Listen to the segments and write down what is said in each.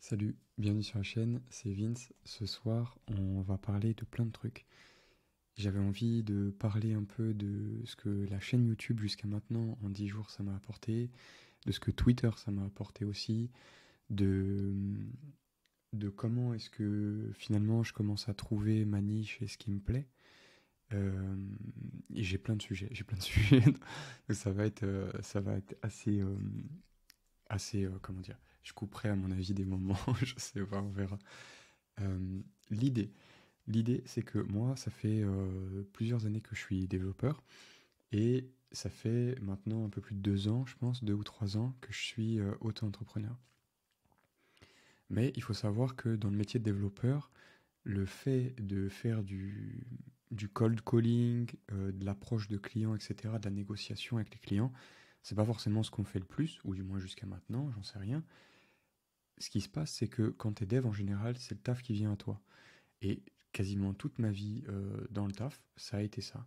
Salut, bienvenue sur la chaîne, c'est Vince. Ce soir, on va parler de plein de trucs. J'avais envie de parler un peu de ce que la chaîne YouTube jusqu'à maintenant, en 10 jours, ça m'a apporté, de ce que Twitter, ça m'a apporté aussi, de, de comment est-ce que finalement je commence à trouver ma niche et ce qui me plaît. Euh, et j'ai plein de sujets. Donc ça va être assez, comment dire, je couperai à mon avis des moments, je sais pas, on verra. Euh, l'idée, L'idée, c'est que moi, ça fait plusieurs années que je suis développeur et ça fait maintenant un peu plus de 2 ans, je pense, 2 ou 3 ans que je suis auto-entrepreneur. Mais il faut savoir que dans le métier de développeur, le fait de faire du cold calling, de l'approche de clients, etc., de la négociation avec les clients, c'est pas forcément ce qu'on fait le plus, ou du moins jusqu'à maintenant, j'en sais rien. Ce qui se passe, c'est que quand t'es dev en général, c'est le taf qui vient à toi. Et quasiment toute ma vie dans le taf, ça a été ça.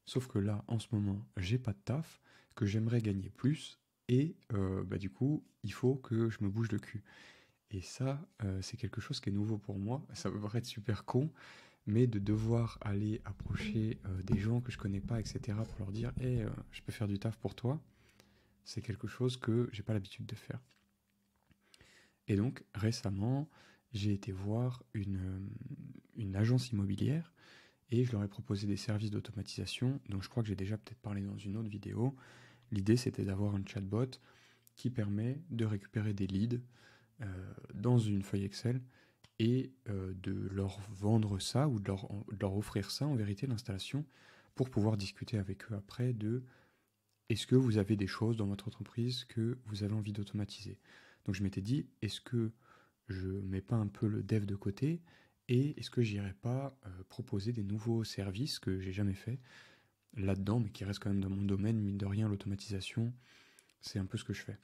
Sauf que là, en ce moment, j'ai pas de taf, que j'aimerais gagner plus, et du coup, il faut que je me bouge le cul. Et ça, c'est quelque chose qui est nouveau pour moi. Ça va paraître super con, mais de devoir aller approcher des gens que je connais pas, etc., pour leur dire, hey, je peux faire du taf pour toi, c'est quelque chose que j'ai pas l'habitude de faire. Et donc, récemment, j'ai été voir une agence immobilière et je leur ai proposé des services d'automatisation, dont je crois que j'ai déjà peut-être parlé dans une autre vidéo. L'idée, c'était d'avoir un chatbot qui permet de récupérer des leads dans une feuille Excel et de leur vendre ça ou de leur offrir ça, en vérité, l'installation, pour pouvoir discuter avec eux après de est-ce que vous avez des choses dans votre entreprise que vous avez envie d'automatiser. Donc je m'étais dit, est-ce que je mets pas un peu le dev de côté et est-ce que j'irais pas proposer des nouveaux services que j'ai jamais fait là-dedans, mais qui restent quand même dans mon domaine, mine de rien, l'automatisation, c'est un peu ce que je fais.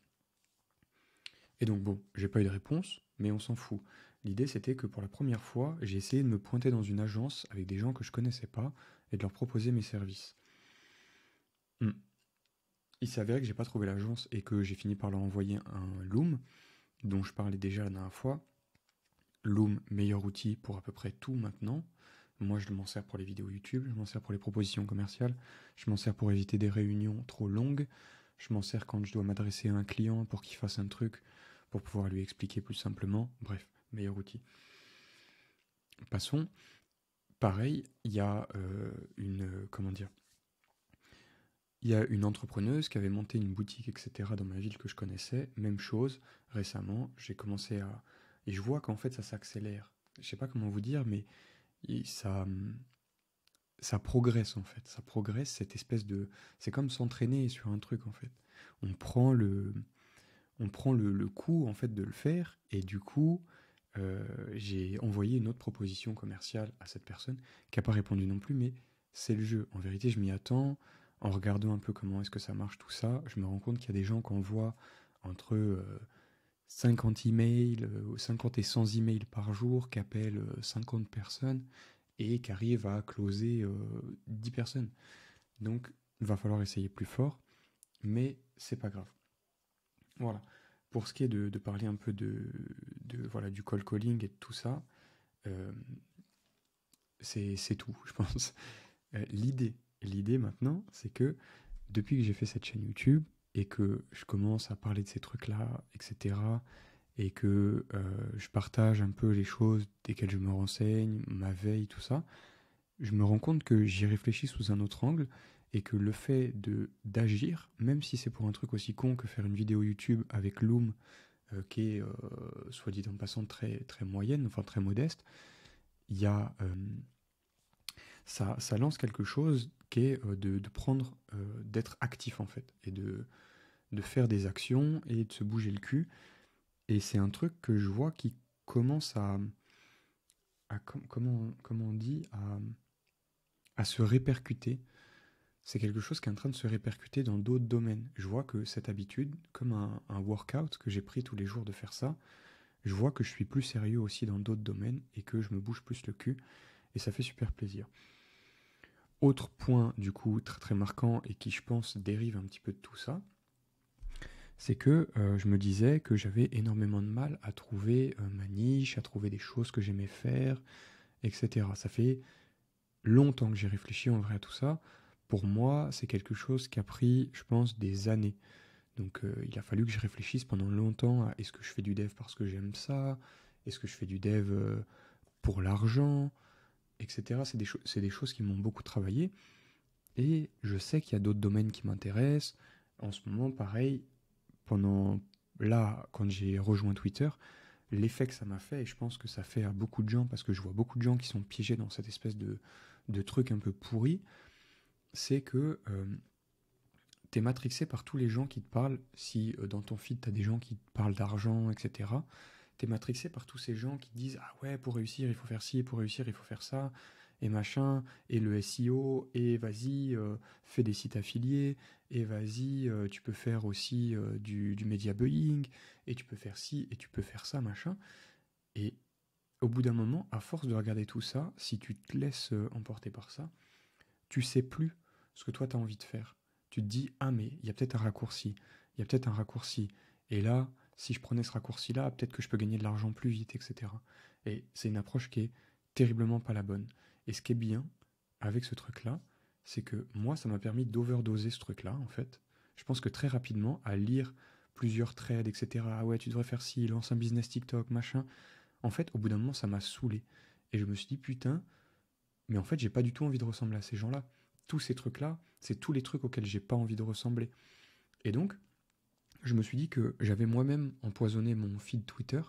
Et donc bon, j'ai pas eu de réponse, mais on s'en fout. L'idée c'était que pour la première fois, j'ai essayé de me pointer dans une agence avec des gens que je connaissais pas et de leur proposer mes services. Hmm. Il s'est avéré que j'ai pas trouvé l'agence et que j'ai fini par leur envoyer un Loom, dont je parlais déjà la dernière fois. Loom, meilleur outil pour à peu près tout maintenant. Moi, je m'en sers pour les vidéos YouTube, je m'en sers pour les propositions commerciales, je m'en sers pour éviter des réunions trop longues, je m'en sers quand je dois m'adresser à un client pour qu'il fasse un truc, pour pouvoir lui expliquer plus simplement. Bref, meilleur outil. Passons. Pareil, il y a comment dire, il y a une entrepreneuse qui avait monté une boutique, etc. dans ma ville que je connaissais. Même chose, récemment, j'ai commencé à... Et je vois qu'en fait, ça s'accélère. Je sais pas comment vous dire, mais ça, ça progresse en fait. Ça progresse, cette espèce de... C'est comme s'entraîner sur un truc en fait. On prend le, on prend le coup en fait de le faire et du coup, j'ai envoyé une autre proposition commerciale à cette personne qui n'a pas répondu non plus, mais c'est le jeu. En vérité, je m'y attends. En regardant un peu comment est-ce que ça marche tout ça, je me rends compte qu'il y a des gens qui envoient entre 50 emails, 50 et 100 emails par jour, qui appellent 50 personnes et qui arrivent à closer 10 personnes. Donc, il va falloir essayer plus fort, mais c'est pas grave. Voilà. Pour ce qui est de parler un peu voilà, du call calling et de tout ça, euh, c'est tout, je pense. L'idée maintenant, c'est que depuis que j'ai fait cette chaîne YouTube et que je commence à parler de ces trucs-là, etc., et que je partage un peu les choses desquelles je me renseigne, ma veille, tout ça, je me rends compte que j'y réfléchis sous un autre angle et que le fait de d'agir, même si c'est pour un truc aussi con que faire une vidéo YouTube avec Loom, qui est, soit dit en passant, très, très moyenne, enfin très modeste, il y a, ça lance quelque chose qui est de prendre, d'être actif en fait, et de faire des actions et de se bouger le cul. Et c'est un truc que je vois qui commence comment on dit, à se répercuter. C'est quelque chose qui est en train de se répercuter dans d'autres domaines. Je vois que cette habitude, comme un workout que j'ai pris tous les jours de faire ça, je vois que je suis plus sérieux aussi dans d'autres domaines et que je me bouge plus le cul et ça fait super plaisir. Autre point du coup très très marquant et qui je pense dérive un petit peu de tout ça, c'est que je me disais que j'avais énormément de mal à trouver ma niche, à trouver des choses que j'aimais faire, etc. Ça fait longtemps que j'ai réfléchi en vrai à tout ça. Pour moi, c'est quelque chose qui a pris, je pense, des années. Donc il a fallu que je réfléchisse pendant longtemps à est-ce que je fais du dev parce que j'aime ça, est-ce que je fais du dev pour l'argent, etc. C'est des choses qui m'ont beaucoup travaillé. Et je sais qu'il y a d'autres domaines qui m'intéressent. En ce moment, pareil, pendant là, quand j'ai rejoint Twitter, l'effet que ça m'a fait, et je pense que ça fait à beaucoup de gens, parce que je vois beaucoup de gens qui sont piégés dans cette espèce de truc un peu pourri, c'est que t'es matrixé par tous les gens qui te parlent. Si dans ton feed, t'as des gens qui te parlent d'argent, etc., t'es matrixé par tous ces gens qui te disent ah ouais, pour réussir, il faut faire ci, pour réussir, il faut faire ça, et machin, et le SEO, et vas-y, fais des sites affiliés, et vas-y, tu peux faire aussi du media buying, et tu peux faire ci, et tu peux faire ça, machin. Et au bout d'un moment, à force de regarder tout ça, si tu te laisses emporter par ça, tu sais plus ce que toi tu as envie de faire. Tu te dis, ah mais il y a peut-être un raccourci, il y a peut-être un raccourci. Et là, si je prenais ce raccourci-là, peut-être que je peux gagner de l'argent plus vite, etc. Et c'est une approche qui est terriblement pas la bonne. Et ce qui est bien avec ce truc-là, c'est que moi, ça m'a permis d'overdoser ce truc-là, en fait. Je pense que très rapidement, à lire plusieurs threads, etc. Ah ouais, tu devrais faire ci, lance un business TikTok, machin. En fait, au bout d'un moment, ça m'a saoulé. Et je me suis dit, putain, mais en fait, j'ai pas du tout envie de ressembler à ces gens-là. Tous ces trucs-là, c'est tous les trucs auxquels j'ai pas envie de ressembler. Et donc, je me suis dit que j'avais moi-même empoisonné mon feed Twitter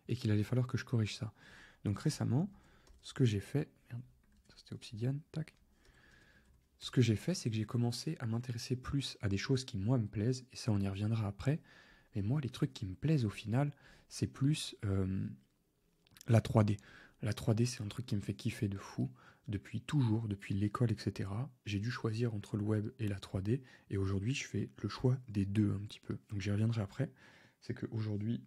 et qu'il allait falloir que je corrige ça. Donc récemment, ce que j'ai fait... Merde, ça c'était Obsidian, tac. Ce que j'ai fait, c'est que j'ai commencé à m'intéresser plus à des choses qui, moi, me plaisent, et ça, on y reviendra après. Mais moi, les trucs qui me plaisent, au final, c'est plus la 3D. La 3D, c'est un truc qui me fait kiffer de fou. Depuis toujours, depuis l'école, etc. J'ai dû choisir entre le web et la 3D. Et aujourd'hui, je fais le choix des deux un petit peu. Donc j'y reviendrai après. C'est qu'aujourd'hui,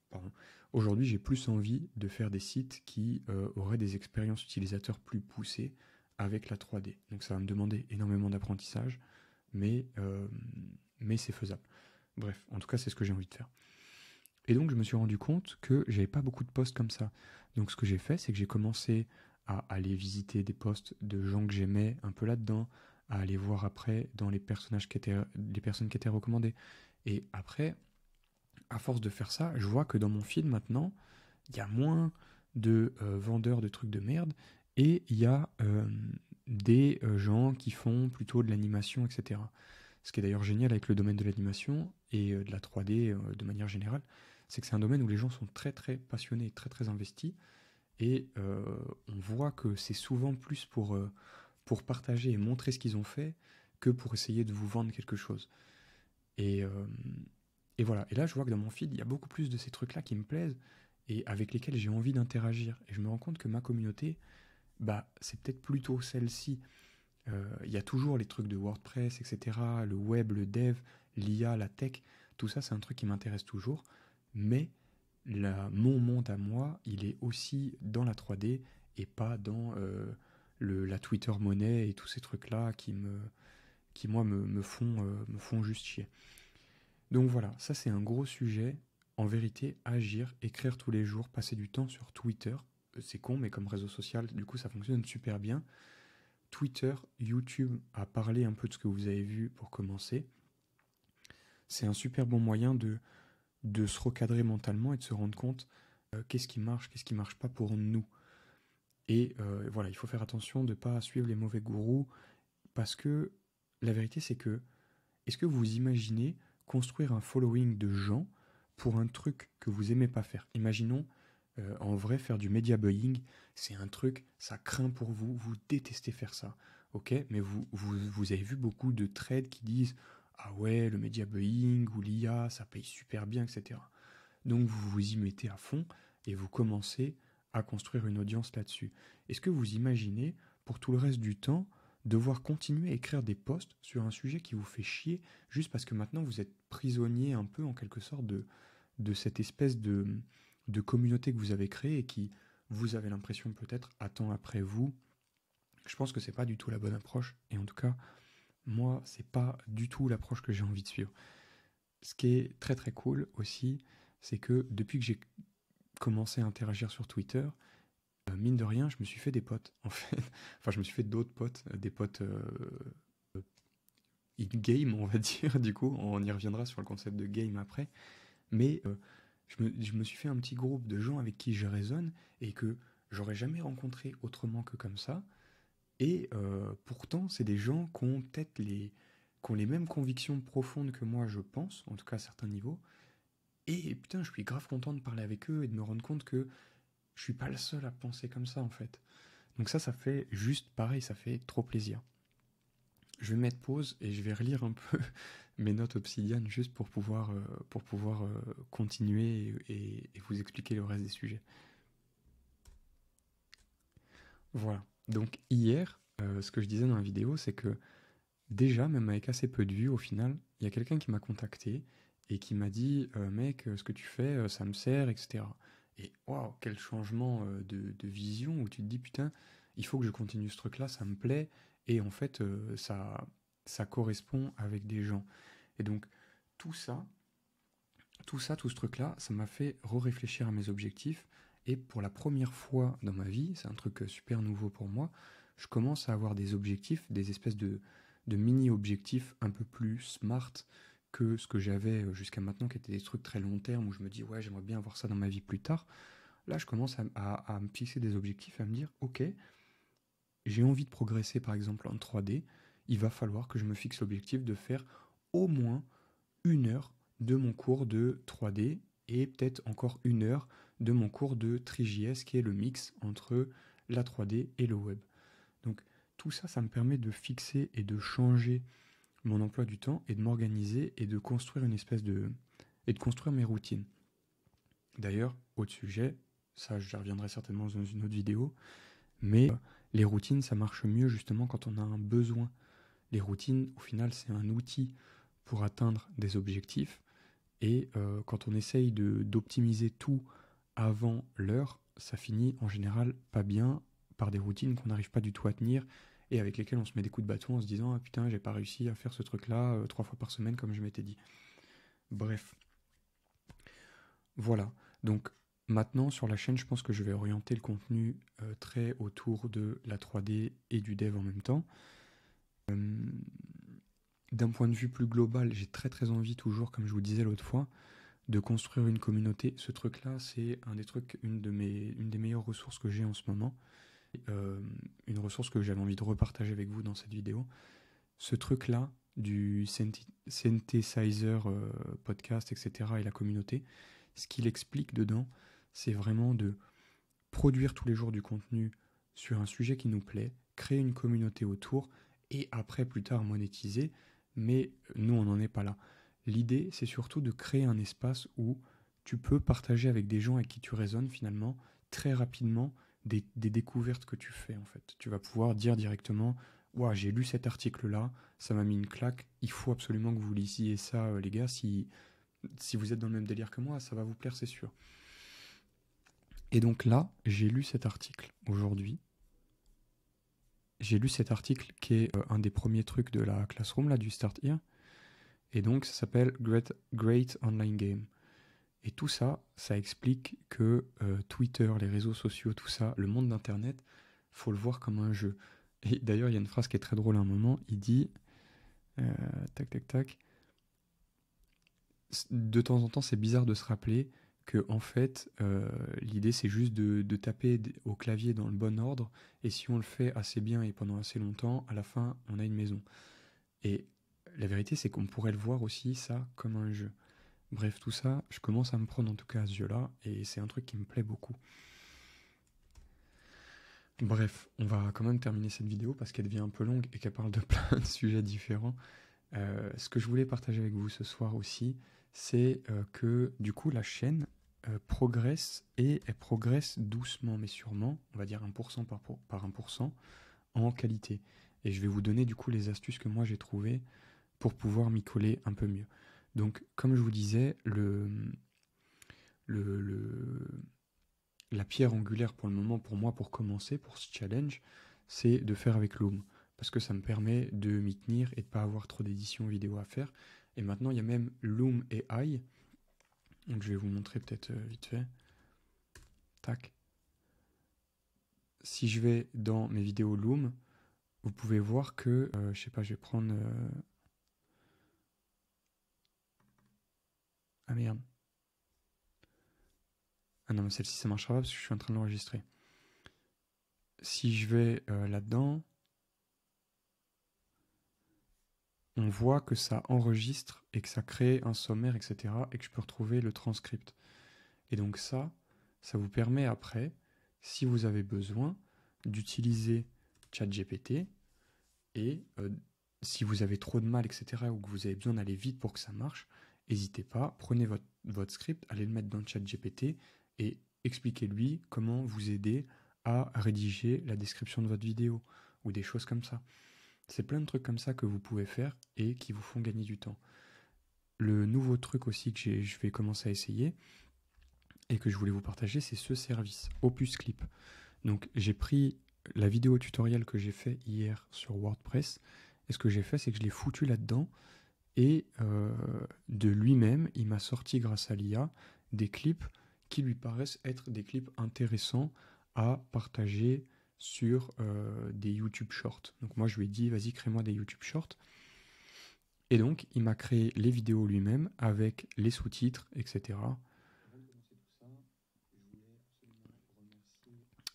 pardon, aujourd'hui, j'ai plus envie de faire des sites qui auraient des expériences utilisateurs plus poussées avec la 3D. Donc ça va me demander énormément d'apprentissage, mais c'est faisable. Bref, en tout cas, c'est ce que j'ai envie de faire. Et donc, je me suis rendu compte que j'avais pas beaucoup de posts comme ça. Donc, ce que j'ai fait, c'est que j'ai commencé à aller visiter des posts de gens que j'aimais un peu là-dedans, à aller voir après dans les personnages les personnes qui étaient recommandées. Et après, à force de faire ça, je vois que dans mon feed maintenant, il y a moins de vendeurs de trucs de merde et il y a des gens qui font plutôt de l'animation, etc. Ce qui est d'ailleurs génial avec le domaine de l'animation et de la 3D de manière générale, c'est que c'est un domaine où les gens sont très très passionnés et très très investis et on voit que c'est souvent plus pour partager et montrer ce qu'ils ont fait que pour essayer de vous vendre quelque chose. Et, euh, et voilà, et là je vois que dans mon feed, il y a beaucoup plus de ces trucs-là qui me plaisent et avec lesquels j'ai envie d'interagir. Et je me rends compte que ma communauté, bah, c'est peut-être plutôt celle-ci. Il y a toujours les trucs de WordPress, etc., le web, le dev, l'IA, la tech, tout ça c'est un truc qui m'intéresse toujours, mais mon monde à moi, il est aussi dans la 3D et pas dans la Twitter monnaie et tous ces trucs-là qui moi me font juste chier. Donc voilà, ça c'est un gros sujet. En vérité, agir, écrire tous les jours, passer du temps sur Twitter, c'est con, mais comme réseau social, du coup ça fonctionne super bien. Twitter, YouTube, à parler un peu de ce que vous avez vu pour commencer. C'est un super bon moyen de se recadrer mentalement et de se rendre compte qu'est-ce qui marche pas pour nous. Et voilà, il faut faire attention de ne pas suivre les mauvais gourous parce que la vérité c'est que est-ce que vous imaginez construire un following de gens pour un truc que vous aimez pas faire? Imaginons en vrai faire du media buying, c'est un truc, ça craint pour vous, vous détestez faire ça. Ok, mais vous avez vu beaucoup de trades qui disent ah ouais, le media buying ou l'IA, ça paye super bien, etc. Donc vous vous y mettez à fond et vous commencez à construire une audience là-dessus. Est-ce que vous imaginez, pour tout le reste du temps, devoir continuer à écrire des posts sur un sujet qui vous fait chier, juste parce que maintenant vous êtes prisonnier un peu en quelque sorte de cette espèce de communauté que vous avez créée et qui, vous avez l'impression peut-être, attend après vous. Je pense que c'est pas du tout la bonne approche, et en tout cas, moi, c'est pas du tout l'approche que j'ai envie de suivre. ce qui est très très cool aussi, c'est que depuis que j'ai commencé à interagir sur Twitter, mine de rien, je me suis fait des potes, en fait. Enfin, je me suis fait d'autres potes, des potes in-game, on va dire, du coup. On y reviendra sur le concept de game après. Mais je me suis fait un petit groupe de gens avec qui je résonne et que j'aurais jamais rencontré autrement que comme ça. Et pourtant, c'est des gens qui ont peut-être qui ont les mêmes convictions profondes que moi, je pense, en tout cas à certains niveaux. Et putain, je suis grave content de parler avec eux et de me rendre compte que je suis pas le seul à penser comme ça, en fait. Donc ça fait juste pareil, ça fait trop plaisir. Je vais mettre pause et je vais relire un peu mes notes Obsidian juste pour pouvoir continuer et vous expliquer le reste des sujets. Voilà. Donc hier, ce que je disais dans la vidéo, c'est que déjà, même avec assez peu de vues, au final, il y a quelqu'un qui m'a contacté et qui m'a dit mec, ce que tu fais, ça me sert, etc. Et waouh, quel changement de vision où tu te dis putain, il faut que je continue ce truc-là, ça me plaît. Et en fait, ça correspond avec des gens. Et donc, tout ça, tout ce truc-là, ça m'a fait réfléchir à mes objectifs. Et pour la première fois dans ma vie, c'est un truc super nouveau pour moi, je commence à avoir des objectifs, des espèces de mini-objectifs un peu plus smart que ce que j'avais jusqu'à maintenant, qui étaient des trucs très long terme, où je me dis, ouais, j'aimerais bien avoir ça dans ma vie plus tard. Là, je commence à me fixer des objectifs, à me dire, ok, j'ai envie de progresser par exemple en 3D, il va falloir que je me fixe l'objectif de faire au moins 1 heure de mon cours de 3D et peut-être encore 1 heure de mon cours de TriJS qui est le mix entre la 3D et le web. Donc tout ça, ça me permet de fixer et de changer mon emploi du temps et de m'organiser et de construire une espèce de... et de construire mes routines. D'ailleurs, autre sujet, ça j'y reviendrai certainement dans une autre vidéo, mais les routines, ça marche mieux justement quand on a un besoin. Les routines, au final, c'est un outil pour atteindre des objectifs. Et quand on essaye d'optimiser tout avant l'heure, ça finit en général pas bien par des routines qu'on n'arrive pas du tout à tenir et avec lesquelles on se met des coups de bâton en se disant ah putain j'ai pas réussi à faire ce truc là 3 fois par semaine comme je m'étais dit. Bref, voilà. Donc maintenant sur la chaîne je pense que je vais orienter le contenu très autour de la 3D et du dev en même temps. D'un point de vue plus global, j'ai très très envie toujours, comme je vous disais l'autre fois, de construire une communauté. Ce truc-là, c'est un des trucs, une des meilleures ressources que j'ai en ce moment. Une ressource que j'avais envie de repartager avec vous dans cette vidéo. Ce truc-là, du synthesizer podcast, etc., et la communauté, ce qu'il explique dedans, c'est vraiment de produire tous les jours du contenu sur un sujet qui nous plaît, créer une communauté autour, et après, plus tard, monétiser. Mais nous, on n'en est pas là. L'idée, c'est surtout de créer un espace où tu peux partager avec des gens avec qui tu résonnes finalement très rapidement des découvertes que tu fais en fait. Tu vas pouvoir dire directement ouah, j'ai lu cet article-là, ça m'a mis une claque, il faut absolument que vous lisiez ça, les gars, si vous êtes dans le même délire que moi, ça va vous plaire, c'est sûr. Et donc là, j'ai lu cet article aujourd'hui. J'ai lu cet article qui est un des premiers trucs de la Classroom, là, du Start Here. Et donc, ça s'appelle Great Online Game. Et tout ça, ça explique que Twitter, les réseaux sociaux, tout ça, le monde d'Internet, faut le voir comme un jeu. Et d'ailleurs, il y a une phrase qui est très drôle à un moment. Il dit, tac, tac, tac, de temps en temps, c'est bizarre de se rappeler que en fait, l'idée, c'est juste de taper au clavier dans le bon ordre. Et si on le fait assez bien et pendant assez longtemps, à la fin, on a une maison. Et la vérité, c'est qu'on pourrait le voir aussi, ça, comme un jeu. Bref, tout ça, je commence à me prendre en tout cas à ce jeu-là, et c'est un truc qui me plaît beaucoup. Bref, on va quand même terminer cette vidéo parce qu'elle devient un peu longue et qu'elle parle de plein de sujets différents. Ce que je voulais partager avec vous ce soir aussi, c'est que du coup la chaîne progresse et elle progresse doucement mais sûrement, on va dire 1% par 1% en qualité. Et je vais vous donner du coup les astuces que moi j'ai trouvées pour pouvoir m'y coller un peu mieux. Donc comme je vous disais, la pierre angulaire pour le moment, pour moi, pour commencer, pour ce challenge, c'est de faire avec Loom. Parce que ça me permet de m'y tenir et de ne pas avoir trop d'éditions vidéo à faire. Et maintenant, il y a même Loom AI. Donc, je vais vous montrer peut-être vite fait. Tac. Si je vais dans mes vidéos Loom, vous pouvez voir que, je sais pas, je vais prendre... Ah merde. Ah non, mais celle-ci, ça marchera pas parce que je suis en train de l'enregistrer. Si je vais là-dedans, on voit que ça enregistre et que ça crée un sommaire, etc. et que je peux retrouver le transcript. Et donc ça vous permet après, si vous avez besoin, d'utiliser ChatGPT et si vous avez trop de mal, etc. ou que vous avez besoin d'aller vite pour que ça marche, n'hésitez pas, prenez votre script, allez le mettre dans ChatGPT et expliquez-lui comment vous aider à rédiger la description de votre vidéo ou des choses comme ça. C'est plein de trucs comme ça que vous pouvez faire et qui vous font gagner du temps. Le nouveau truc aussi que je vais commencer à essayer et que je voulais vous partager, c'est ce service, Opus Clip. Donc j'ai pris la vidéo tutoriel que j'ai fait hier sur WordPress et ce que j'ai fait, c'est que je l'ai foutu là-dedans et de lui-même, il m'a sorti grâce à l'IA des clips qui lui paraissent être des clips intéressants à partager sur des YouTube Shorts. Donc moi je lui ai dit vas-y crée-moi des YouTube Shorts. Et donc il m'a créé les vidéos lui-même avec les sous-titres, etc.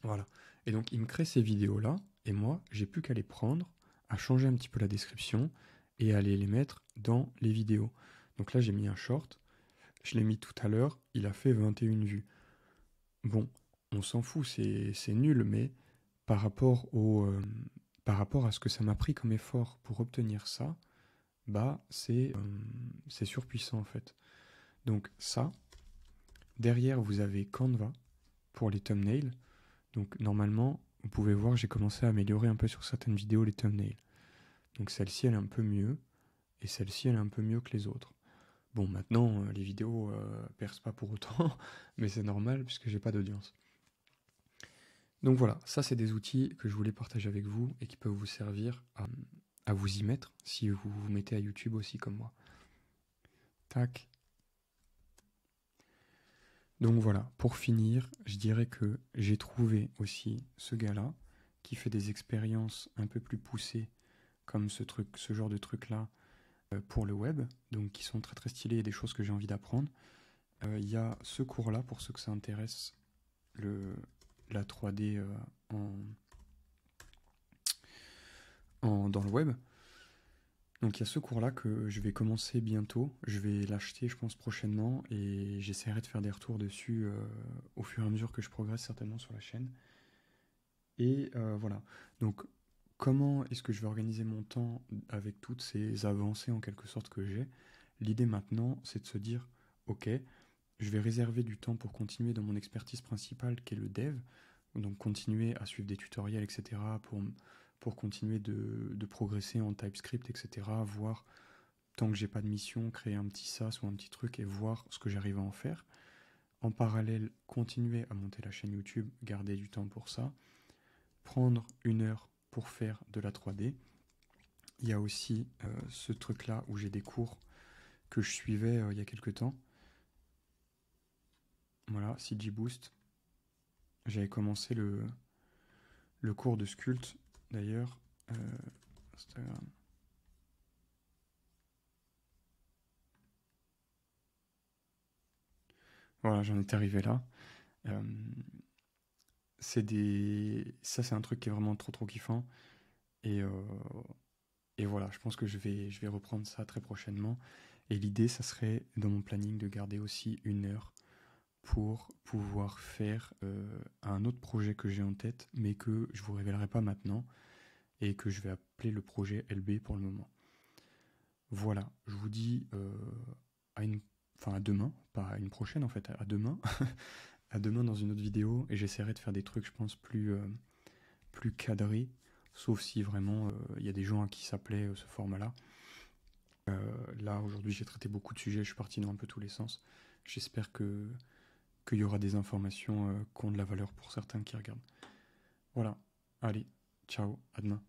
Voilà. Et donc il me crée ces vidéos-là et moi j'ai plus qu'à les prendre, à changer un petit peu la description et à aller les mettre dans les vidéos. Donc là j'ai mis un short, je l'ai mis tout à l'heure, il a fait 21 vues. Bon, on s'en fout, c'est nul, mais par rapport par rapport à ce que ça m'a pris comme effort pour obtenir ça, bah c'est surpuissant en fait. Donc ça, derrière vous avez Canva pour les thumbnails. Donc normalement, vous pouvez voir, j'ai commencé à améliorer un peu sur certaines vidéos les thumbnails. Donc celle-ci elle est un peu mieux, et celle-ci elle est un peu mieux que les autres. Bon, maintenant les vidéos percent pas pour autant, mais c'est normal puisque j'ai pas d'audience. Donc voilà, ça c'est des outils que je voulais partager avec vous et qui peuvent vous servir à vous y mettre si vous vous mettez à YouTube aussi comme moi. Tac. Donc voilà, pour finir, je dirais que j'ai trouvé aussi ce gars-là qui fait des expériences un peu plus poussées comme ce genre de truc-là pour le web, donc qui sont très très stylés et des choses que j'ai envie d'apprendre. Il y a ce cours-là pour ceux que ça intéresse, la 3D dans le web. Donc il y a ce cours-là que je vais commencer bientôt, je vais l'acheter je pense prochainement et j'essaierai de faire des retours dessus au fur et à mesure que je progresse certainement sur la chaîne. Et voilà, donc comment est-ce que je vais organiser mon temps avec toutes ces avancées en quelque sorte que j'ai? L'idée maintenant c'est de se dire ok, je vais réserver du temps pour continuer dans mon expertise principale qui est le dev, donc continuer à suivre des tutoriels etc. pour continuer de progresser en TypeScript, etc. Voir, tant que j'ai pas de mission, créer un petit SaaS ou un petit truc et voir ce que j'arrive à en faire. En parallèle, continuer à monter la chaîne YouTube, garder du temps pour ça. Prendre 1 heure pour faire de la 3D. Il y a aussi ce truc-là où j'ai des cours que je suivais il y a quelques temps. Voilà, CG Boost. J'avais commencé le cours de Sculpt, d'ailleurs. Instagram. Voilà, j'en étais arrivé là. Ça, c'est un truc qui est vraiment trop trop kiffant. Et, voilà, je pense que je vais reprendre ça très prochainement. Et l'idée, ça serait dans mon planning de garder aussi 1 heure pour pouvoir faire un autre projet que j'ai en tête, mais que je vous révélerai pas maintenant et que je vais appeler le projet LB pour le moment. Voilà, je vous dis à demain, pas à une prochaine en fait, à demain, à demain dans une autre vidéo et j'essaierai de faire des trucs, je pense, plus cadrés, sauf si vraiment il y a des gens à qui ça plaît ce format-là. Là aujourd'hui j'ai traité beaucoup de sujets, je suis parti dans un peu tous les sens. J'espère qu'il y aura des informations qui ont de la valeur pour certains qui regardent. Voilà, allez, ciao, à demain.